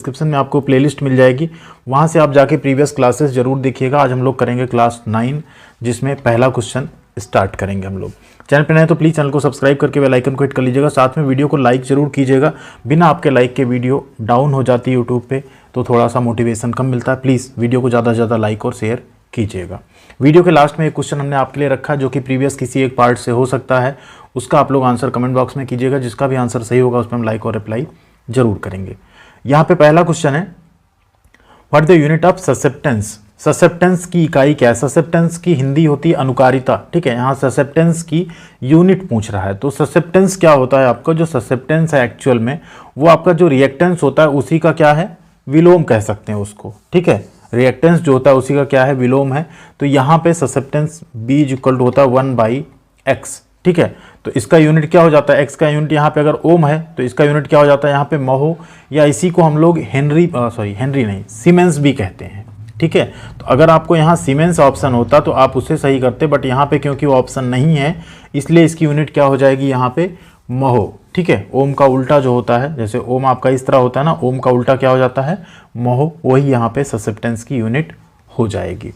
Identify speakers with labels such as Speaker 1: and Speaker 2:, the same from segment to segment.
Speaker 1: Description में आपको playlist मिल जाएगी, वहाँ से आप जाके प्रीवियस क्लासेस जरूर देखिएगा। आज हम लोग करेंगे क्लास 9, जिसमें पहला क्वेश्चन स्टार्ट करेंगे हम लोग। चैनल पर नए तो प्लीज़ चैनल को सब्सक्राइब करके बेल आइकन को हिट कर लीजिएगा, साथ में वीडियो को लाइक जरूर कीजिएगा। बिना आपके लाइक के वीडियो डाउन हो जाती है यूट्यूब पे, तो थोड़ा सा मोटिवेशन कम मिलता है। प्लीज़ वीडियो को ज़्यादा से ज़्यादा लाइक और शेयर कीजिएगा। वीडियो के लास्ट में एक क्वेश्चन हमने आपके लिए रखा जो कि प्रीवियस किसी एक पार्ट से हो सकता है, उसका आप लोग आंसर कमेंट बॉक्स में कीजिएगा। जिसका भी आंसर सही होगा उस पर हम लाइक और रिप्लाई जरूर करेंगे। यहाँ पे पहला क्वेश्चन है, what the unit of susceptance. Susceptance की इकाई क्या है? ससेप्टेंस की हिंदी होती है अनुकारिता, ठीक है। यहाँ ससेप्टेंस की यूनिट पूछ रहा है, तो ससेप्टेंस क्या होता है आपका? जो ससेप्टेंस है एक्चुअल में वो आपका जो रिएक्टेंस होता है उसी का क्या है? विलोम कह सकते हैं उसको, ठीक है। रिएक्टेंस जो होता है उसी का क्या है? विलोम है। तो यहाँ पे ससेप्टेंस B इक्वल टू होता है 1/x, ठीक है। तो इसका यूनिट क्या हो जाता है? x का यूनिट यहाँ पे अगर ओम है तो इसका यूनिट क्या हो जाता है यहाँ पे? महो, या इसी को हम लोग हेनरी नहीं सीमेंस भी कहते हैं, ठीक है। तो अगर आपको यहाँ सीमेंस ऑप्शन होता तो आप उसे सही करते, बट यहाँ पे क्योंकि वो ऑप्शन नहीं है इसलिए इसकी यूनिट क्या हो जाएगी यहाँ पे? महो, ठीक है। ओम का उल्टा जो होता है, जैसे ओम आपका इस तरह होता है ना, ओम का उल्टा क्या हो जाता है? महो, वही यहाँ पे ससेप्टेंस की यूनिट हो जाएगी।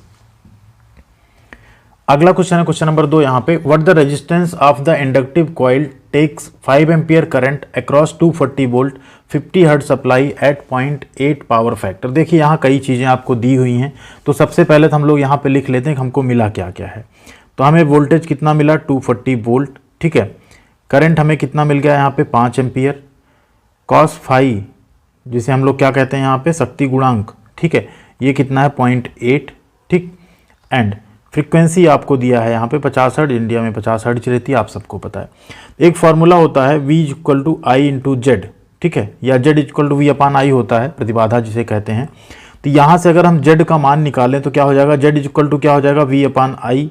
Speaker 1: अगला क्वेश्चन है क्वेश्चन नंबर 2 यहाँ पे, what the resistance of the inductive coil takes 5 ampere current across 240 volt 50 hertz supply at 0.8 power factor. देखिए यहाँ कई चीज़ें आपको दी हुई हैं, तो सबसे पहले तो हम लोग यहाँ पे लिख लेते हैं कि हमको मिला क्या क्या है। तो हमें वोल्टेज कितना मिला? 240 वोल्ट, ठीक है। करंट हमें कितना मिल गया यहाँ पे? 5 एम्पियर। कॉस फाई जिसे हम लोग क्या कहते हैं यहाँ पे? शक्ति गुणांक, ठीक है। ये कितना है? 0.8, ठीक। एंड फ्रीक्वेंसी आपको दिया है यहाँ पे 50 हर्ट्ज, इंडिया में 50 हर्ट्ज रहती है, आप सबको पता है। एक फार्मूला होता है V equal to I into Z, ठीक है, या Z इक्वल टू V/I होता है, प्रतिबाधा जिसे कहते हैं। तो यहाँ से अगर हम Z का मान निकालें तो क्या हो जाएगा? Z इक्वल टू क्या हो जाएगा? V/I।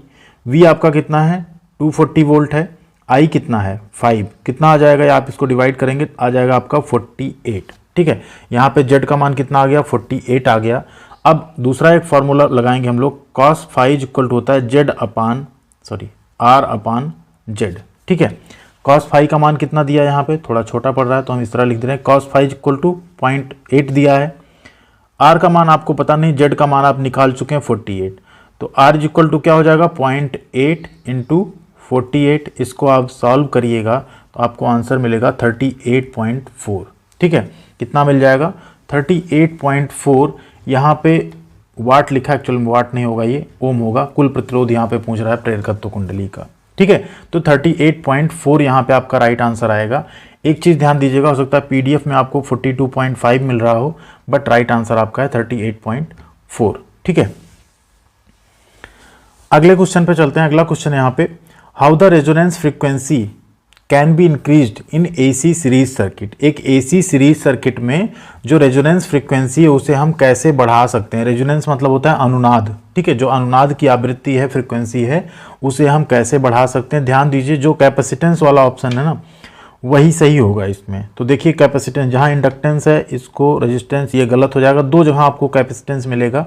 Speaker 1: V आपका कितना है? 240 वोल्ट है। I कितना है? 5। कितना आ जाएगा? या आप इसको डिवाइड करेंगे आ जाएगा आपका 48, ठीक है। यहाँ पे Z का मान कितना आ गया? 48 आ गया। अब दूसरा एक फार्मूला लगाएंगे हम लोग, कॉस फाइव इक्वल टू होता है R/Z, ठीक है। कॉस फाइव का मान कितना दिया है यहाँ पे? थोड़ा छोटा पड़ रहा है तो हम इस तरह लिख दे रहे हैं, कॉस फाइव इक्वल टू 0.8 दिया है। R का मान आपको पता नहीं, Z का मान आप निकाल चुके हैं 48, तो R इक्वल टू क्या हो जाएगा? 0.8 इंटू 48। इसको आप सॉल्व करिएगा तो आपको आंसर मिलेगा 38.4, ठीक है। कितना मिल जाएगा? 38.4। यहाँ पे वाट लिखा, एक्चुअल में वाट नहीं होगा, ये ओम होगा। कुल प्रतिरोध यहाँ पे पूछ रहा है प्रेरकत्व कुंडली का, ठीक है। तो 38.4 यहाँ पे आपका राइट आंसर आएगा। एक चीज़ ध्यान दीजिएगा, हो सकता है PDF में आपको 42.5 मिल रहा हो, बट राइट आंसर आपका है 38.4, ठीक है। अगले क्वेश्चन पे चलते हैं। अगला क्वेश्चन यहाँ पे, how the resonance frequency can be increased in AC series circuit. एक AC सीरीज सर्किट में जो रेजोनेंस फ्रीक्वेंसी है उसे हम कैसे बढ़ा सकते हैं? रेजोनेंस मतलब होता है अनुनाद, ठीक है। जो अनुनाद की आवृत्ति है, फ्रीक्वेंसी है, उसे हम कैसे बढ़ा सकते हैं? ध्यान दीजिए, जो कैपेसिटेंस वाला ऑप्शन है ना वही सही होगा इसमें। तो देखिए कैपेसिटेंस, जहाँ इंडक्टेंस है इसको रेजिस्टेंस, ये गलत हो जाएगा। दो जगह आपको कैपेसिटेंस मिलेगा।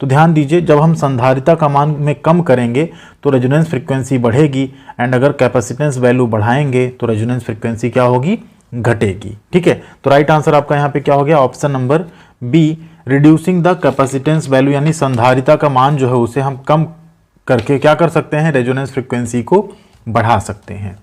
Speaker 1: तो ध्यान दीजिए, जब हम संधारिता का मान में कम करेंगे तो रेजोनेंस फ्रीक्वेंसी बढ़ेगी, एंड अगर कैपेसिटेंस वैल्यू बढ़ाएंगे तो रेजोनेंस फ्रीक्वेंसी क्या होगी? घटेगी, ठीक है। तो राइट आंसर आपका यहाँ पे क्या हो गया? Option number B, reducing the capacitance value, यानी संधारिता का मान जो है उसे हम कम करके क्या कर सकते हैं? रेजोनेंस फ्रीक्वेंसी को बढ़ा सकते हैं।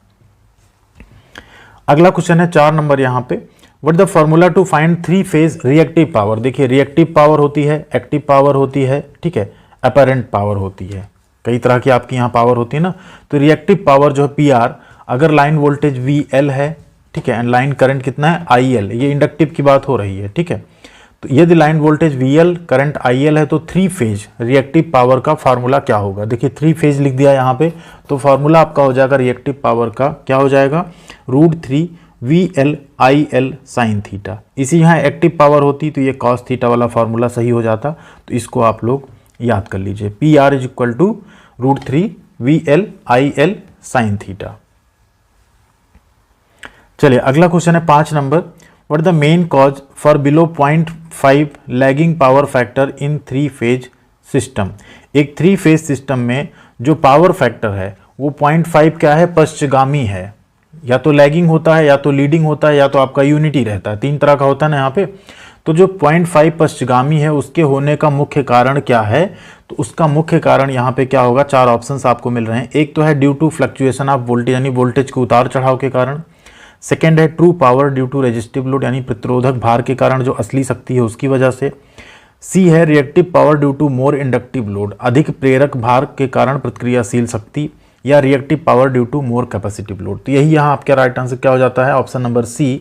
Speaker 1: अगला क्वेश्चन है 4 नंबर यहाँ पे, what the formula to find 3 phase reactive power. देखिए रिएक्टिव पावर होती है, एक्टिव पावर होती है, ठीक है, अपरेंट पावर होती है, कई तरह की आपकी यहाँ पावर होती है ना। तो रिएक्टिव पावर जो है PR, अगर लाइन वोल्टेज VL है, ठीक है, एंड लाइन करंट कितना है? IL, ये इंडक्टिव की बात हो रही है, ठीक है। तो यदि line voltage VL, current IL है तो 3 फेज रिएक्टिव पावर का फार्मूला क्या होगा? देखिए 3 फेज लिख दिया यहाँ पे, तो फार्मूला आपका हो जाएगा रिएक्टिव पावर का, क्या हो जाएगा? √3 VL IL sin थीटा। इसी यहाँ एक्टिव पावर होती तो ये cos थीटा वाला फार्मूला सही हो जाता। तो इसको आप लोग याद कर लीजिए, PR equal to √3 VL IL sin theta. चलिए अगला क्वेश्चन है 5 number, what the main cause for below 0.5 lagging power factor in 3 phase system. एक 3 फेज सिस्टम में जो पावर फैक्टर है वो 0.5 क्या है? पश्चगामी है। या तो लैगिंग होता है, या तो लीडिंग होता है, या तो आपका यूनिटी रहता है। 3 तरह का होता है ना यहाँ पे। तो जो 0.5 पश्चगामी है उसके होने का मुख्य कारण क्या है? तो उसका मुख्य कारण यहाँ पे क्या होगा? 4 ऑप्शंस आपको मिल रहे हैं। एक तो है due to fluctuation of voltage, यानी वोल्टेज के उतार चढ़ाव के कारण। सेकेंड है true power due to resistive load, यानी प्रतिरोधक भार के कारण जो असली शक्ति है उसकी वजह से। सी है reactive power due to more inductive load, अधिक प्रेरक भार के कारण प्रतिक्रियाशील शक्ति। या reactive power due to more capacitive load. तो यही यहाँ आपका राइट आंसर क्या हो जाता है? Option number C,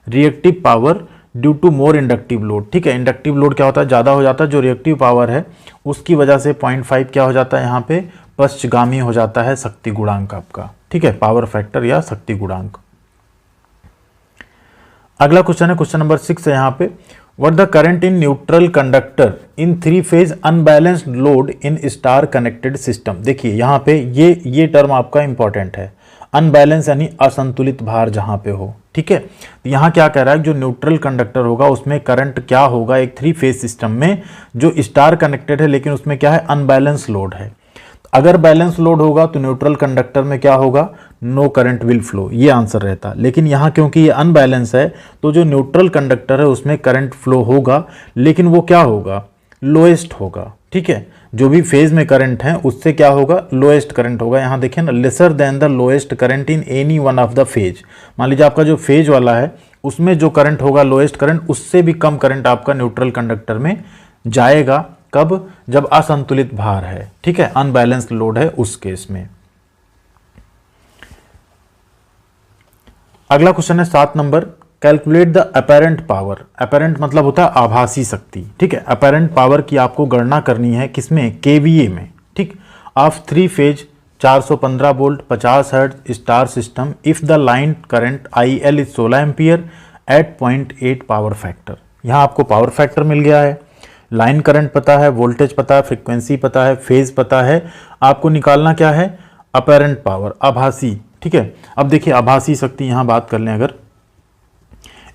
Speaker 1: reactive power due to more inductive load. ठीक है, इंडक्टिव लोड क्या होता है? ज़्यादा हो जाता है। जो रिएक्टिव पावर है उसकी वजह से 0.5 क्या हो जाता है? यहाँ पे पश्चगामी हो जाता है शक्ति गुणांक आपका। ठीक है, पावर फैक्टर या शक्ति गुणांक। अगला क्वेश्चन है क्वेश्चन नंबर 6 है यहाँ पे, what the current in neutral conductor in 3 phase unbalanced load in star connected system. देखिए यहाँ पे ये टर्म आपका इंपॉर्टेंट है, अनबैलेंस यानी असंतुलित भार जहाँ पे हो। ठीक है, तो यहाँ क्या कह रहा है? जो न्यूट्रल कंडक्टर होगा उसमें करंट क्या होगा? एक 3 फेज सिस्टम में जो स्टार कनेक्टेड है लेकिन उसमें क्या है? अनबैलेंस लोड है। अगर बैलेंस लोड होगा तो न्यूट्रल कंडक्टर में क्या होगा? नो करंट विल फ्लो, ये आंसर रहता। लेकिन यहाँ क्योंकि ये अनबैलेंस है तो जो न्यूट्रल कंडक्टर है उसमें करंट फ्लो होगा, लेकिन वो क्या होगा? लोएस्ट होगा। ठीक है, जो भी फेज में करंट है उससे क्या होगा? लोएस्ट करंट होगा। यहाँ देखिए ना, lesser than the lowest current in any one of the phase. मान लीजिए आपका जो फेज वाला है उसमें जो करंट होगा लोएस्ट करंट, उससे भी कम करंट आपका न्यूट्रल कंडक्टर में जाएगा। कब? जब असंतुलित भार है। ठीक है, अनबैलेंस्ड लोड है उस केस में। अगला क्वेश्चन है 7 number, calculate the apparent power. Apparent मतलब होता है आभासी शक्ति। ठीक है, अपैरेंट पावर की आपको गणना करनी है किसमें? केवीए में। ठीक, of 3 phase 415 volt 50 hertz star system if the line current IL is 16 ampere at 0.8 power factor. यहाँ आपको पावर फैक्टर मिल गया है, लाइन करंट पता है, वोल्टेज पता है, फ्रीक्वेंसी पता है, फेज पता है। आपको निकालना क्या है? अपैरेंट पावर, आभासी। ठीक है, अब देखिए आभासी शक्ति यहाँ बात कर लें, अगर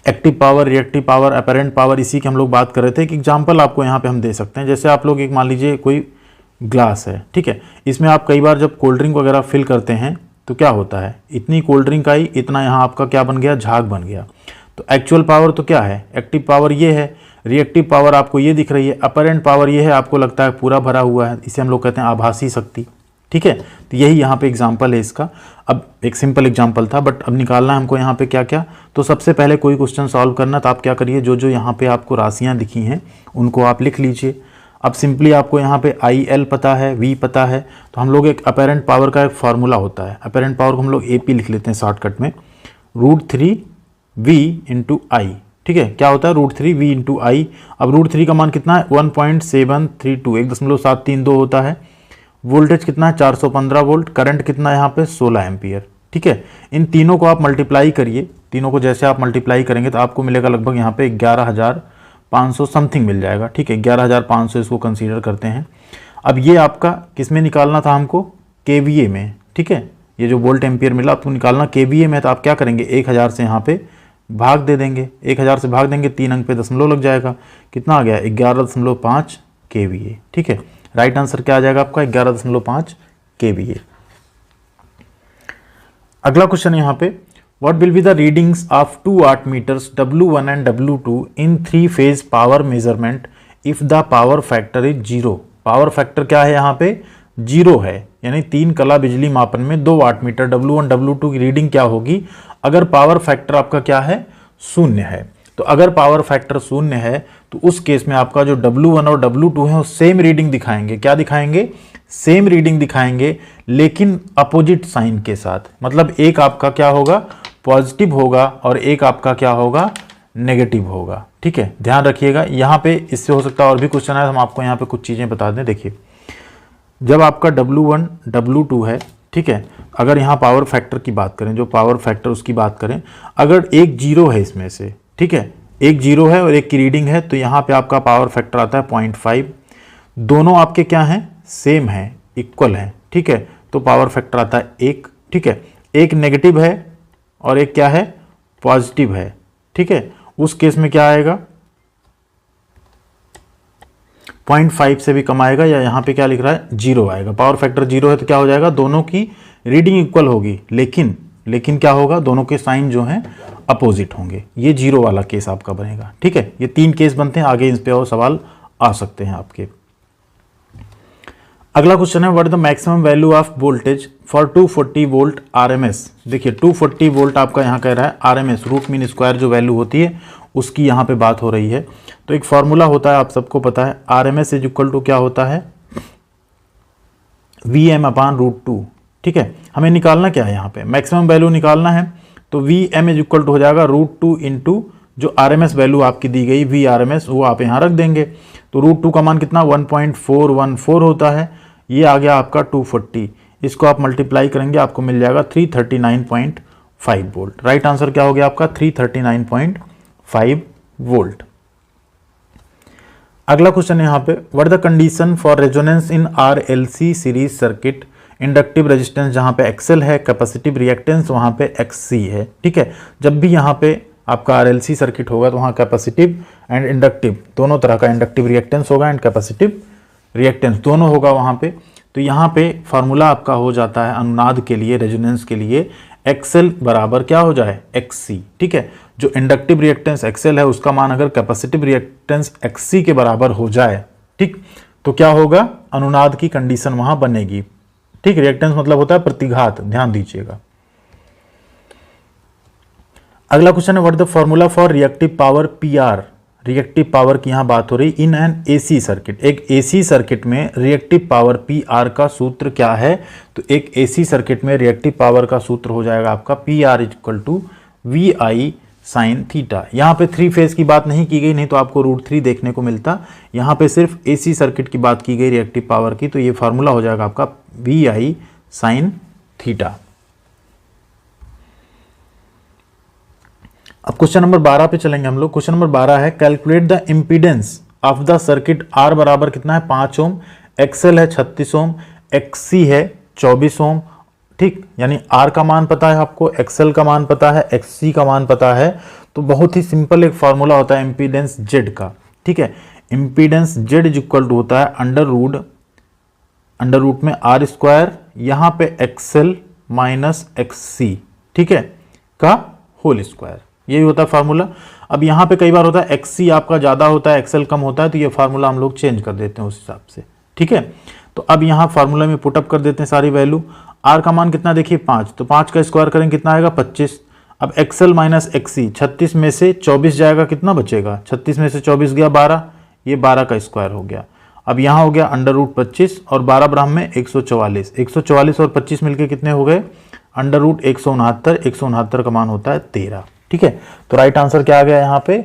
Speaker 1: active power, reactive power, apparent power, इसी की हम लोग बात कर रहे थे। एक एग्जांपल आपको यहाँ पे हम दे सकते हैं। जैसे आप लोग एक मान लीजिए कोई ग्लास है। ठीक है, इसमें आप कई बार जब कोल्ड ड्रिंक वगैरह फिल करते हैं तो क्या होता है? इतनी कोल्ड ड्रिंक आई, इतना यहाँ आपका क्या बन गया? झाग बन गया। तो एक्चुअल पावर तो क्या है? एक्टिव पावर ये है, रिएक्टिव पावर आपको ये दिख रही है, अपैरेंट पावर ये है, आपको लगता है पूरा भरा हुआ है। इसे हम लोग कहते हैं आभासी शक्ति। ठीक है, तो यही यहाँ पे एग्जाम्पल है इसका। अब एक सिंपल एग्जाम्पल था, बट अब निकालना है हमको यहाँ पे क्या क्या। तो सबसे पहले कोई क्वेश्चन सॉल्व करना, तो आप क्या करिए, जो जो यहाँ पे आपको राशियाँ दिखी हैं उनको आप लिख लीजिए। अब सिंपली आपको यहाँ पे IL पता है, V पता है, तो हम लोग एक अपैरेंट पावर का एक फार्मूला होता है। अपैरेंट पावर को हम लोग AP लिख लेते हैं शॉर्टकट में, √3V इंटू आई। ठीक है, क्या होता है? √3V इंटू आई। अब √3 का मान कितना है? 1.732, 1.732 होता है। वोल्टेज कितना है? 415 वोल्ट। करंट कितना है यहाँ पे? 16 एम्पियर। ठीक है, इन तीनों को आप मल्टीप्लाई करिए। तीनों को जैसे आप मल्टीप्लाई करेंगे तो आपको मिलेगा लगभग यहाँ पे 11,500 समथिंग मिल जाएगा। ठीक है, 11,500 इसको कंसीडर करते हैं। अब ये आपका किस में निकालना था हमको? KVA में। ठीक है, ये जो वोल्ट एम्पियर मिला आपको निकालना KVA में, तो आप क्या करेंगे? 1000 से यहाँ पे भाग दे देंगे। 1000 से भाग देंगे, 3 अंक पे दशमलव लग जाएगा। कितना आ गया? 11.5 KVA। ठीक है, राइट आंसर क्या आ जाएगा आपका? 11.5 KVA। अगला क्वेश्चन यहाँ पे, what will be the readings of 2 watt meters W1 and W2 in 3 phase power measurement if the power factor is 0। Power factor क्या है यहाँ पे? 0 है, यानी 3 कला बिजली मापन में 2 वाट मीटर W1 W2 की रीडिंग क्या होगी अगर पावर फैक्टर आपका क्या है? 0 है। तो अगर पावर फैक्टर 0 है तो उस केस में आपका जो W1 और W2 है वो सेम रीडिंग दिखाएंगे। क्या दिखाएंगे? सेम रीडिंग दिखाएंगे, लेकिन अपोजिट साइन के साथ। मतलब एक आपका क्या होगा? पॉजिटिव होगा और एक आपका क्या होगा? नेगेटिव होगा। ठीक है, ध्यान रखिएगा। यहाँ पे इससे हो सकता है और भी क्वेश्चन है, हम आपको यहाँ पे कुछ चीज़ें बता दें। देखिए, जब आपका W1 W2 है, ठीक है, अगर यहाँ पावर फैक्टर की बात करें, जो पावर फैक्टर उसकी बात करें, अगर एक 0 है इसमें से, ठीक है, एक 0 है और एक की रीडिंग है, तो यहाँ पे आपका पावर फैक्टर आता है 0.5। दोनों आपके क्या हैं? सेम हैं, इक्वल हैं। ठीक है, तो पावर फैक्टर आता है 1। ठीक है, एक नेगेटिव है और एक क्या है? पॉजिटिव है। ठीक है, उस केस में क्या आएगा? 0.5 से भी कम आएगा, या यहाँ पे क्या लिख रहा है? 0 आएगा। पावर फैक्टर 0 है तो क्या हो जाएगा? दोनों की रीडिंग इक्वल होगी, लेकिन क्या होगा? दोनों के साइन जो हैं अपोजिट होंगे, ये 0 वाला केस आपका बनेगा। ठीक है, ये 3 केस बनते हैं, आगे इस पे और सवाल आ सकते हैं आपके। अगला क्वेश्चन है what the maximum value of voltage for 240 volt RMS. देखिए 240 वोल्ट आपका यहाँ कह रहा है आरएमएस, रूट मीन स्क्वायर जो वैल्यू होती है उसकी यहाँ पे बात हो रही है। तो एक फॉर्मूला होता है, आप सबको पता है, आरएमएस इज इक्वल टू क्या होता है, Vm अपान √2। ठीक है, हमें निकालना क्या है, यहाँ पे मैक्सिमम वैल्यू निकालना है, तो Vm इज इक्वल टू हो जाएगा √2 इंटू जो आरएमएस वैल्यू आपकी दी गई Vrms वो आप यहाँ रख देंगे। तो √2 का मान कितना 1.414 होता है, ये आ गया आपका 240, इसको आप मल्टीप्लाई करेंगे आपको मिल जाएगा 339.5 वोल्ट। राइट आंसर क्या हो गया आपका 339.5 वोल्ट। अगला क्वेश्चन है यहाँ पे what the condition for resonance in RLC series circuit, inductive resistance जहाँ पे XL है, कैपेसिटिव रिएक्टेंस वहाँ पे XC है। ठीक है, जब भी यहाँ पे आपका RLC सर्किट होगा तो वहाँ कैपेसिटिव एंड इंडक्टिव दोनों तरह का इंडक्टिव रिएक्टेंस होगा एंड कैपेसिटिव रिएक्टेंस दोनों होगा वहाँ पे। तो यहाँ पे फार्मूला आपका हो जाता है अनुनाद के लिए, रेजोनेंस के लिए, XL बराबर क्या हो जाए XC। ठीक है, जो इंडक्टिव रिएक्टेंस XL है उसका मान अगर कैपेसिटिव रिएक्टेंस XC के बराबर हो जाए, ठीक, तो क्या होगा, अनुनाद की कंडीशन वहां बनेगी। ठीक, रिएक्टेंस मतलब होता है प्रतिघात, ध्यान दीजिएगा। अगला क्वेश्चन है what the formula for reactive power PR। Reactive power की यहां बात हो रही इन एन AC सर्किट। एक AC सर्किट में रिएक्टिव पावर PR का सूत्र क्या है, तो एक AC सर्किट में रिएक्टिव पावर का सूत्र हो जाएगा आपका PR equal to VI sine theta. यहाँ पे 3 फेज की बात नहीं की गई, नहीं तो आपको √3 देखने को मिलता। यहाँ पे सिर्फ AC सर्किट की बात की गई रिएक्टिव पावर की, तो ये फार्मूला हो जाएगा आपका VI साइन थीटा। अब क्वेश्चन नंबर 12 पे चलेंगे हम लोग। क्वेश्चन नंबर 12 है calculate the impedance of the circuit. R बराबर कितना है 5 ओम, XL है 36 ओम, XC है 24 ओम। ठीक, यानी R का मान पता है आपको, XL का मान पता है, XC का मान पता है। तो बहुत ही सिंपल एक फॉर्मूला होता है इम्पीडेंस Z का। ठीक है, impedance Z is equal to होता है अंडर रूट में R स्क्वायर, यहाँ पे XL माइनस XC, ठीक है, का होल स्क्वायर, यही होता है फार्मूला। अब यहाँ पे कई बार होता है XC आपका ज़्यादा होता है, XL कम होता है, तो ये फार्मूला हम लोग चेंज कर देते हैं उस हिसाब से। ठीक है, तो अब यहाँ फार्मूला में पुटअप कर देते हैं सारी वैल्यू। R का मान कितना देखिए 5, तो 5 का स्क्वायर करेंगे कितना आएगा 25। अब XL माइनस XC, 36 में से 24 जाएगा, कितना बचेगा, 36 में से 24 गया 12, ये 12 का स्क्वायर हो गया। अब यहाँ हो गया अंडर रूट 25 और 12 ब्राह्म में 144, 144 और 25 मिलके कितने हो गए अंडर रूट 169, 169 का मान होता है 13। ठीक है, तो राइट आंसर क्या आ गया यहाँ पे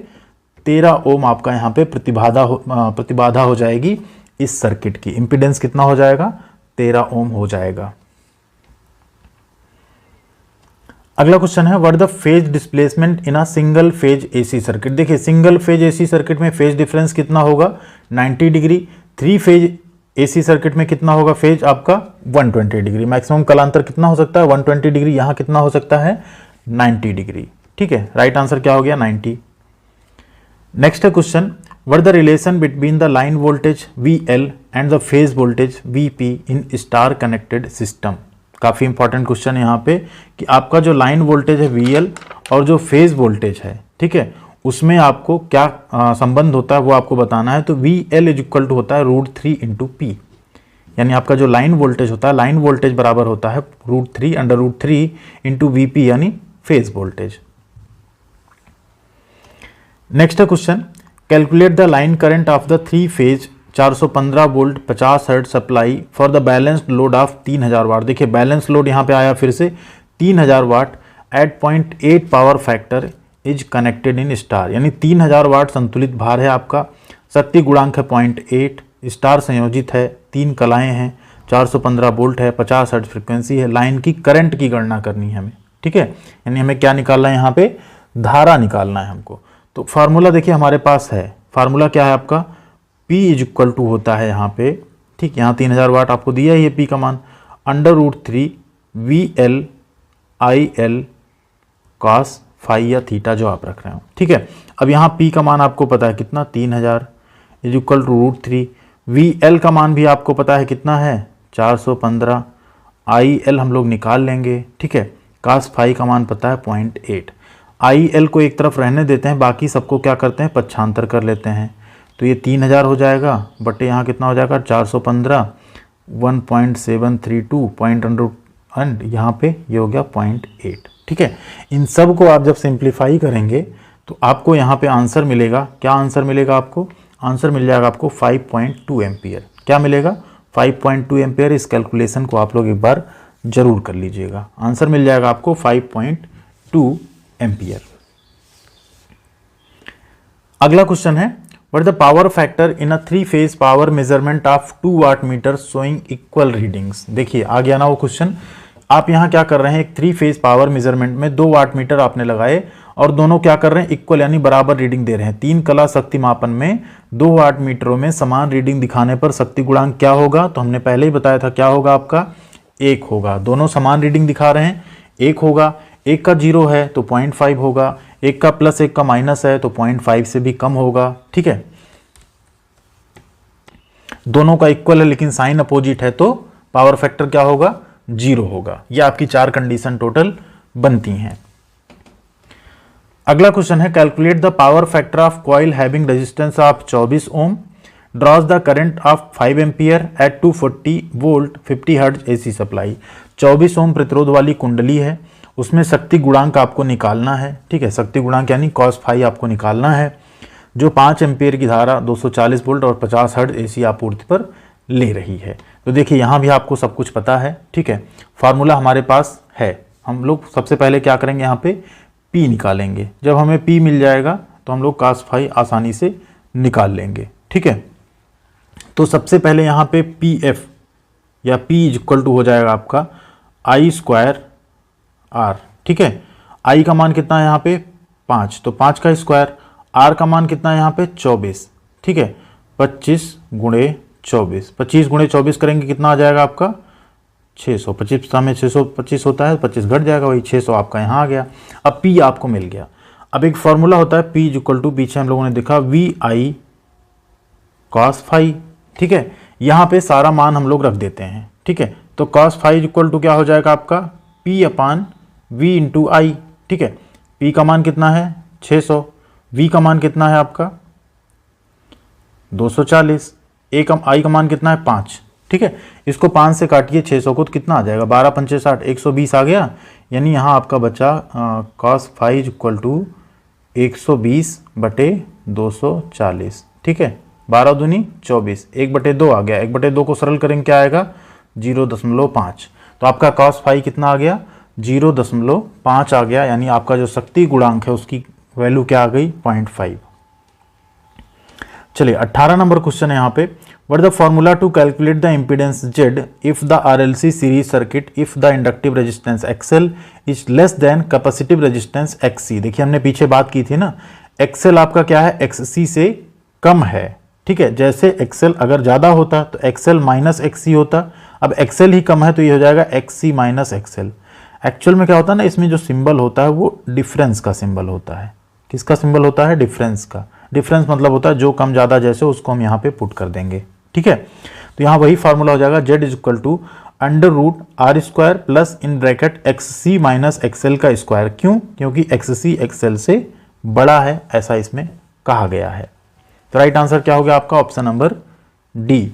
Speaker 1: 13 ओम आपका यहाँ पे प्रतिबाधा हो जाएगी इस सर्किट की। इंपीडेंस कितना हो जाएगा 13 ओम हो जाएगा। अगला क्वेश्चन है what the phase displacement in a single phase AC circuit. देखिए सिंगल फेज AC सर्किट में फेज डिफरेंस कितना होगा 90 डिग्री, 3 फेज AC सर्किट में कितना होगा फेज आपका 120 डिग्री। मैक्सिमम कलांतर कितना हो सकता है 120 डिग्री, यहाँ कितना हो सकता है 90 डिग्री। ठीक है, राइट आंसर क्या हो गया 90। नेक्स्ट है question what the relation between the line voltage VL and the phase voltage VP in star connected system. काफ़ी इंपॉर्टेंट क्वेश्चन यहाँ पे कि आपका जो लाइन वोल्टेज है VL और जो फेज वोल्टेज है, ठीक है, उसमें आपको क्या संबंध होता है वो आपको बताना है। तो VL इज इक्वल टू होता है √3 इंटू P, यानी आपका जो लाइन वोल्टेज होता है, लाइन वोल्टेज बराबर होता है √3 अंडर √3 इंटू VP यानी फेज वोल्टेज। नेक्स्ट है question calculate the line current of the 3 phase 415 volt 50 hertz supply for the balanced load of 3000 watt. देखिए बैलेंस लोड यहाँ पे आया फिर से 3000 watt at 0.8 power factor is connected in star, यानी 3000 वाट संतुलित भार है आपका, शक्ति गुणांक है 0.8, स्टार संयोजित है, 3 कलाएँ हैं, 415 वोल्ट है, 50 हर्ट्ज फ्रिक्वेंसी है। लाइन की करंट की गणना करनी है हमें। ठीक है, यानी हमें क्या निकालना है यहाँ पे धारा निकालना है हमको। तो फार्मूला देखिए हमारे पास है, फार्मूला क्या है आपका P इज इक्वल टू होता है यहाँ पे, ठीक, यहाँ 3000 वाट आपको दिया है ये P का मान, अंडर √3 VL IL cos फाई या थीटा जो आप रख रहे हो। ठीक है, अब यहाँ P का मान आपको पता है कितना 3000 इज इक्वल टू √3, VL का मान भी आपको पता है कितना है 415, IL हम लोग निकाल लेंगे। ठीक है, cos फाई का मान पता है 0.8। आई एल को एक तरफ रहने देते हैं, बाकी सबको क्या करते हैं, पक्षांतर कर लेते हैं। तो ये 3000 हो जाएगा बटे यहाँ कितना हो जाएगा 415, 1.732 पॉइंट अंडर एंड यहाँ पे ये हो गया 0.8। ठीक है, इन सब को आप जब सिंप्लीफाई करेंगे तो आपको यहाँ पे आंसर मिलेगा। क्या आंसर मिलेगा आपको? आंसर मिल जाएगा आपको 5.2 एम्पियर। क्या मिलेगा? 5.2 एम्पियर। इस कैलकुलेशन को आप लोग एक बार जरूर कर लीजिएगा। आंसर मिल जाएगा आपको 5.2 एम्पियर। अगला क्वेश्चन है, what the power factor in a 3 phase power measurement of 2 watt meter showing equal readings. देखिए आ गया ना वो क्वेश्चन। आप यहाँ क्या कर रहे हैं, एक 3 फेज पावर मेजरमेंट में 2 वाट मीटर आपने लगाए और दोनों क्या कर रहे हैं, इक्वल यानी बराबर रीडिंग दे रहे हैं। 3 कला शक्ति मापन में 2 वाट मीटरों में समान रीडिंग दिखाने पर शक्ति गुणांक क्या होगा? तो हमने पहले ही बताया था क्या होगा आपका, 1 होगा। दोनों समान रीडिंग दिखा रहे हैं, 1 होगा। एक का 0 है तो 0.5 होगा, एक का प्लस एक का माइनस है तो 0.5 से भी कम होगा। ठीक है, दोनों का इक्वल है लेकिन साइन अपोजिट है तो पावर फैक्टर क्या होगा, 0 होगा। ये आपकी 4 कंडीशन टोटल बनती हैं। अगला क्वेश्चन है, calculate the power factor of coil having resistance of 24 ohm, draws the current of 5 ampere at 240 volt 50 hertz AC supply. 24 ohm प्रतिरोध वाली कुंडली है, उसमें शक्ति गुणांक आपको निकालना है। ठीक है, शक्ति गुणांक यानी cos फाई आपको निकालना है, जो 5 एम्पियर की धारा 240 वोल्ट और 50 हर्ट्ज एसी आपूर्ति पर ले रही है। तो देखिए यहाँ भी आपको सब कुछ पता है। ठीक है, फार्मूला हमारे पास है। हम लोग सबसे पहले क्या करेंगे, यहाँ पे P निकालेंगे। जब हमें P मिल जाएगा तो हम लोग cos फाई आसानी से निकाल लेंगे। ठीक है, तो सबसे पहले यहाँ पे PF या P इक्वल टू हो जाएगा आपका I स्क्वायर R। ठीक है, I का मान कितना है यहाँ पे 5, तो 5 का स्क्वायर। R का मान कितना है यहाँ पे 24। ठीक है, 25 गुणे 24, 25 गुणे 24 करेंगे कितना आ जाएगा आपका 600। 25 में 625 होता है, 25 घट जाएगा, वही 600 आपका यहाँ आ गया। अब P आपको मिल गया। अब एक फॉर्मूला होता है P इक्वल टू, पीछे हम लोगों ने देखा VI cos फाई। ठीक है, यहाँ पे सारा मान हम लोग रख देते हैं। ठीक है, तो cos फाई इक्वल टू क्या हो जाएगा आपका P अपान V इंटू आई। ठीक है, P का मान कितना है 600, V का मान कितना है आपका 240, I का मान कितना है 5। ठीक है, इसको 5 से काटिए 600 को तो कितना आ जाएगा 12 पंचे 60, 120 आ गया। यानी यहाँ आपका बचा cos फाई इक्वल टू 120 बटे 240। ठीक है, 12 दूनी 24, 1/2 आ गया। 1/2 को सरल करेंगे क्या आएगा 0.5। तो आपका cos फाई कितना आ गया 0.5 आ गया। यानी आपका जो शक्ति गुणांक है उसकी वैल्यू क्या आ गई 0.5। चलिए 18 नंबर क्वेश्चन है यहाँ पे, what the formula to calculate the impedance Z if the RLC series circuit if the inductive resistance XL is less than capacitive resistance XC। देखिए हमने पीछे बात की थी ना, XL आपका क्या है XC से कम है। ठीक है, जैसे XL अगर ज़्यादा होता तो XL माइनस XC होता, अब XL ही कम है तो ये हो जाएगा XC माइनस XL। एक्चुअल में क्या होता है ना, इसमें जो सिंबल होता है वो डिफरेंस का सिंबल होता है। किसका सिंबल होता है, डिफरेंस का। डिफरेंस मतलब होता है जो कम ज़्यादा जैसे उसको हम यहाँ पे पुट कर देंगे। ठीक है, तो यहाँ वही फार्मूला हो जाएगा Z is equal to √R square plus in bracket XC minus XL का स्क्वायर। क्यों? क्योंकि XC XL से बड़ा है, ऐसा इसमें कहा गया है। तो राइट आंसर क्या हो गया आपका ऑप्शन नंबर डी।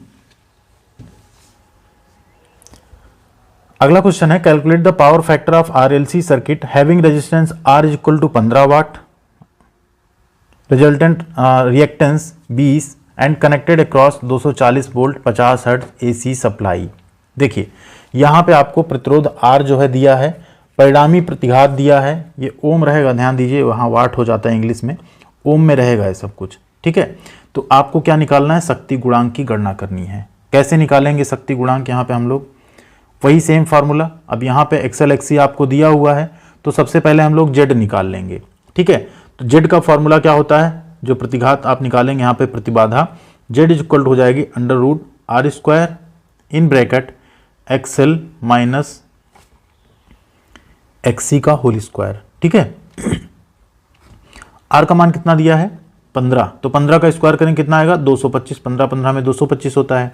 Speaker 1: अगला क्वेश्चन है, calculate the power factor of RLC circuit having resistance R is equal to 15 watt, resultant reactance 20 and connected across 240 volt 50 hertz AC supply. देखिए यहाँ पे आपको प्रतिरोध R जो है दिया है, परिणामी प्रतिघात दिया है, ये ओम रहेगा, ध्यान दीजिए वहाँ वाट हो जाता है इंग्लिश में, ओम में रहेगा ये सब कुछ। ठीक है, तो आपको क्या निकालना है, शक्ति गुणांक की गणना करनी है। कैसे निकालेंगे शक्ति गुणांक, यहाँ पे हम लोग वही सेम फार्मूला। अब यहाँ पे XL XC आपको दिया हुआ है तो सबसे पहले हम लोग Z निकाल लेंगे। ठीक है, तो Z का फार्मूला क्या होता है, जो प्रतिघात आप निकालेंगे यहाँ पे प्रतिबाधा, Z इज इक्वल हो जाएगी √R square in bracket XL minus XC का होल स्क्वायर। ठीक है, R का मान कितना दिया है 15, तो 15 का स्क्वायर करें कितना आएगा 225, 15 15 में 225 होता है।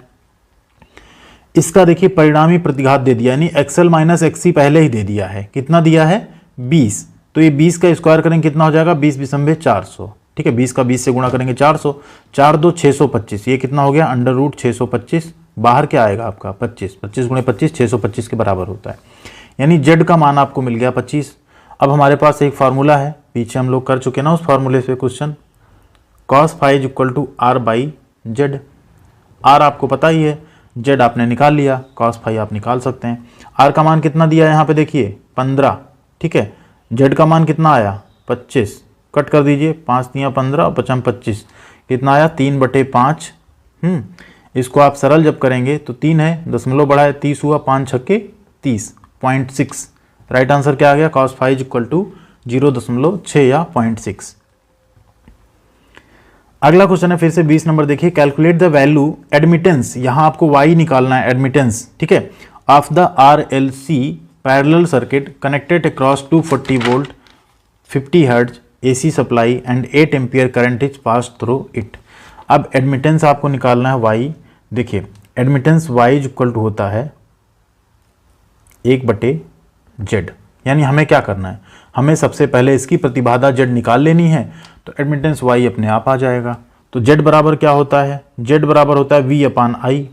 Speaker 1: इसका देखिए परिणामी प्रतिघात दे दिया, यानी XL माइनस XC पहले ही दे दिया है, कितना दिया है 20, तो ये 20 का स्क्वायर करेंगे कितना हो जाएगा, 20 बिसम्बे 400, ठीक है। 20 का 20 से गुणा करेंगे 400, 4 2 625, ये कितना हो गया अंडर रूट 625, बाहर क्या आएगा आपका 25, 25 गुणे 25 625 के बराबर होता है, यानी जेड का मान आपको मिल गया 25। अब हमारे पास एक फार्मूला है, पीछे हम लोग कर चुके ना उस फार्मूले से question, cos phi is equal to R by Z. R आपको पता ही है, जेड आपने निकाल लिया, cos फाई आप निकाल सकते हैं। आर का मान कितना दिया है यहाँ पे देखिए 15, ठीक है। जेड का मान कितना आया 25, कट कर दीजिए, 5 तियाँ 15 और 5 25, कितना आया 3/5। इसको आप सरल जब करेंगे तो 3 है, दशमलव बढ़ाए 30 हुआ, 5 छक्के 30, 0.6। राइट आंसर क्या आ गया, cos phi is equal to 0.6 या 0.6। अगला क्वेश्चन है फिर से 20 नंबर, देखिए कैलकुलेट द वैल्यू एडमिटेंस, यहां आपको y निकालना है एडमिटेंस, ठीक है, of the RLC parallel circuit connected across 240 volt 50 hertz AC supply and 8 ampere current is pass through it. अब एडमिटेंस आपको निकालना है y, देखिए admittance y is equal to होता है 1/z, यानी हमें क्या करना है, हमें सबसे पहले इसकी प्रतिबाधा z निकाल लेनी है, तो एडमिटेंस y अपने आप आ जाएगा। तो z बराबर क्या होता है, z बराबर होता है V/I।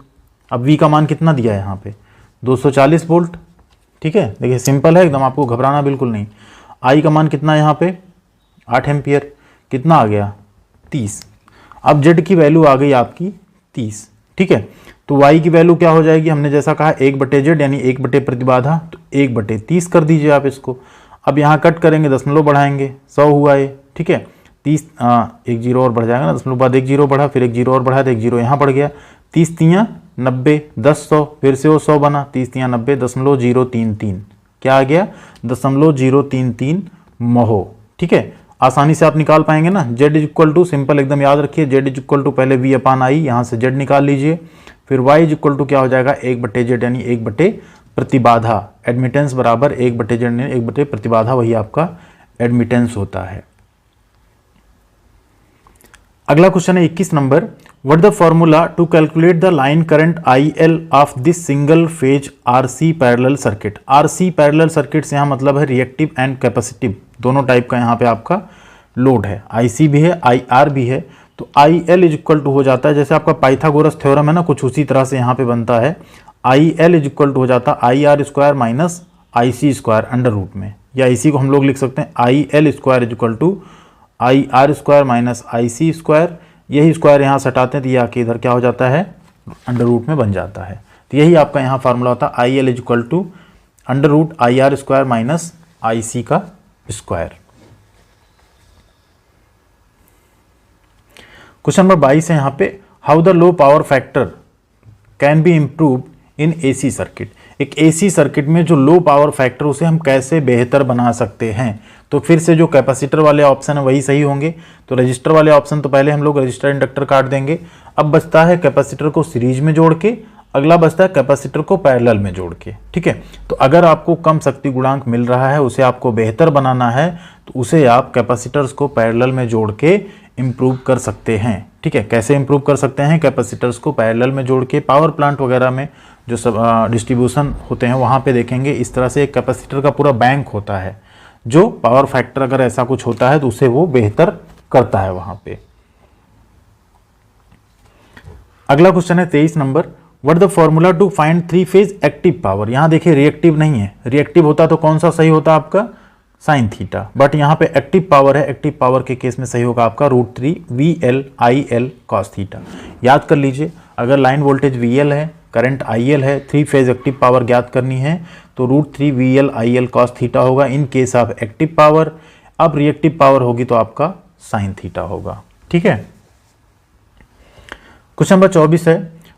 Speaker 1: अब V का मान कितना दिया है यहाँ पे 240 वोल्ट, ठीक है, देखिए सिंपल है एकदम, आपको घबराना बिल्कुल नहीं। I का मान कितना है यहाँ पे 8 एम्पियर, कितना आ गया 30। अब z की वैल्यू आ गई आपकी 30, ठीक है। तो y की वैल्यू क्या हो जाएगी, हमने जैसा कहा 1/z यानी 1 प्रतिबाधा, तो 1/30 कर दीजिए आप इसको। अब यहाँ कट करेंगे, दशमलव बढ़ाएंगे, 100 हुआ ये, ठीक है। 30 एक जीरो और बढ़ जाएगा ना, दशमलव बाद एक जीरो बढ़ा, फिर एक जीरो और बढ़ा तो एक जीरो यहाँ बढ़ गया, 30 तियाँ 90, 10 100, फिर से वो 100 बना, 30 तियाँ 90, 0.033, क्या आ गया 0.033 महो, ठीक है। आसानी से आप निकाल पाएंगे ना। z is equal to, simple एकदम याद रखिए, z इज इक्वल टू पहले V/I, यहाँ से z निकाल लीजिए, फिर y इज इक्वल टू क्या हो जाएगा 1/z यानी 1 प्रतिबाधा, एडमिटेंस बराबर 1/z यानी 1 प्रतिबाधा, वही आपका एडमिटेंस होता है। अगला क्वेश्चन है 21 number, what the formula to calculate the line current IL of this single phase RC parallel circuit. RC parallel circuit से यहाँ मतलब है रिएक्टिव एंड कैपेसिटिव, दोनों टाइप का यहाँ पे आपका लोड है, IC भी है IR भी है। तो IL इज इक्वल टू हो जाता है, जैसे आपका पाइथागोरस थ्योरम है ना, कुछ उसी तरह से यहाँ पे बनता है। IL इज इक्वल टू हो जाता है IR square minus IC square under root में, या इसी को हम लोग लिख सकते हैं IL square is equal to IR square minus IC square, यही स्क्वायर यहाँ से हटाते हैं तो ये आके इधर क्या हो जाता है अंडर रूट में बन जाता है। तो यही आपका यहाँ फार्मूला होता है IL is equal to under root IR square minus IC का स्क्वायर। क्वेश्चन नंबर 22 है यहाँ पे, how the low power factor can be improve in AC circuit. एक AC सर्किट में जो लो पावर फैक्टर उसे हम कैसे बेहतर बना सकते हैं। तो फिर से जो कैपेसिटर वाले ऑप्शन है वही सही होंगे, तो रजिस्टर वाले ऑप्शन तो पहले हम लोग रजिस्टर इंडक्टर काट देंगे। अब बचता है कैपेसिटर को सीरीज में जोड़ के, अगला बचता है कैपेसिटर को पैरेलल में जोड़ के, ठीक है। तो अगर आपको कम शक्ति गुणांक मिल रहा है, उसे आपको बेहतर बनाना है, तो उसे आप कैपेसिटर्स को पैरेलल में जोड़ के इम्प्रूव कर सकते हैं, ठीक है। कैसे इम्प्रूव कर सकते हैं, कैपेसिटर्स को पैरेलल में जोड़ के, पावर प्लांट वगैरह में जो सब डिस्ट्रीब्यूशन होते हैं वहाँ पे देखेंगे, इस तरह से एक कैपेसिटर का पूरा बैंक होता है, जो पावर फैक्टर अगर ऐसा कुछ होता है तो उसे वो बेहतर करता है वहाँ पे। अगला क्वेश्चन है 23 number, what the formula to find 3 phase active power. यहाँ देखिए रिएक्टिव नहीं है, रिएक्टिव होता तो कौन सा सही होता आपका साइन थीटा, बट यहाँ पे एक्टिव पावर है, एक्टिव पावर के केस में सही होगा आपका √3 VL/IL cos थीटा। याद कर लीजिए, अगर लाइन वोल्टेज VL है, करंट IL है, 3 फेज एक्टिव पावर ज्ञात करनी है तो √3 VL/IL cos थीटा होगा in case of active power. अब रिएक्टिव पावर होगी तो आपका साइन थीटा होगा, ठीक है। क्वेश्चन नंबर 24 है,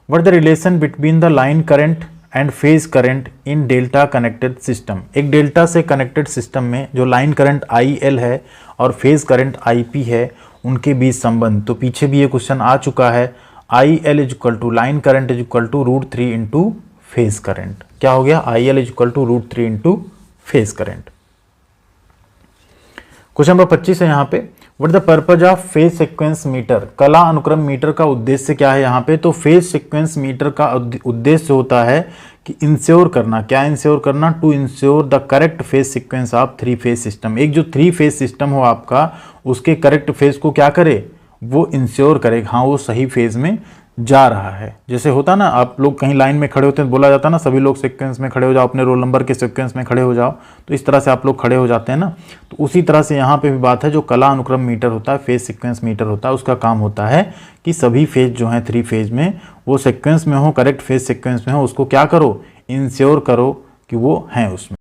Speaker 1: what the relation between the line current and phase current in delta connected system. एक डेल्टा से कनेक्टेड सिस्टम में जो लाइन करंट IL है और फेज करंट IP है, उनके बीच संबंध। तो पीछे भी ये क्वेश्चन आ चुका है, IL is equal to line current is equal to √3 into phase current. क्या हो गया, IL is equal to √3 into phase current. Question number 25 है यहाँ पे, what the purpose of phase sequence meter, कला अनुक्रम मीटर का उद्देश्य क्या है यहाँ पे? तो फेज सीक्वेंस मीटर का उद्देश्य होता है कि इंश्योर करना, क्या इंश्योर करना? To ensure the correct phase sequence of three phase system. एक जो थ्री फेज सिस्टम हो आपका, उसके करेक्ट फेज को क्या करे? वो इंश्योर करे, हाँ वो सही फेज में जा रहा है। जैसे होता ना, आप लोग कहीं लाइन में खड़े होते हैं, बोला जाता है ना सभी लोग सीक्वेंस में खड़े हो जाओ, अपने रोल नंबर के सीक्वेंस में खड़े हो जाओ, तो इस तरह से आप लोग खड़े हो जाते हैं ना। तो उसी तरह से यहाँ पे भी बात है, जो कला अनुक्रम मीटर होता है, फेज सीक्वेंस मीटर होता है, उसका काम होता है कि सभी फेज जो हैं थ्री फेज में, वो सीक्वेंस में हो, करेक्ट फेज सीक्वेंस में हो, उसको क्या करो? इंश्योर करो कि वो हैं उसमें।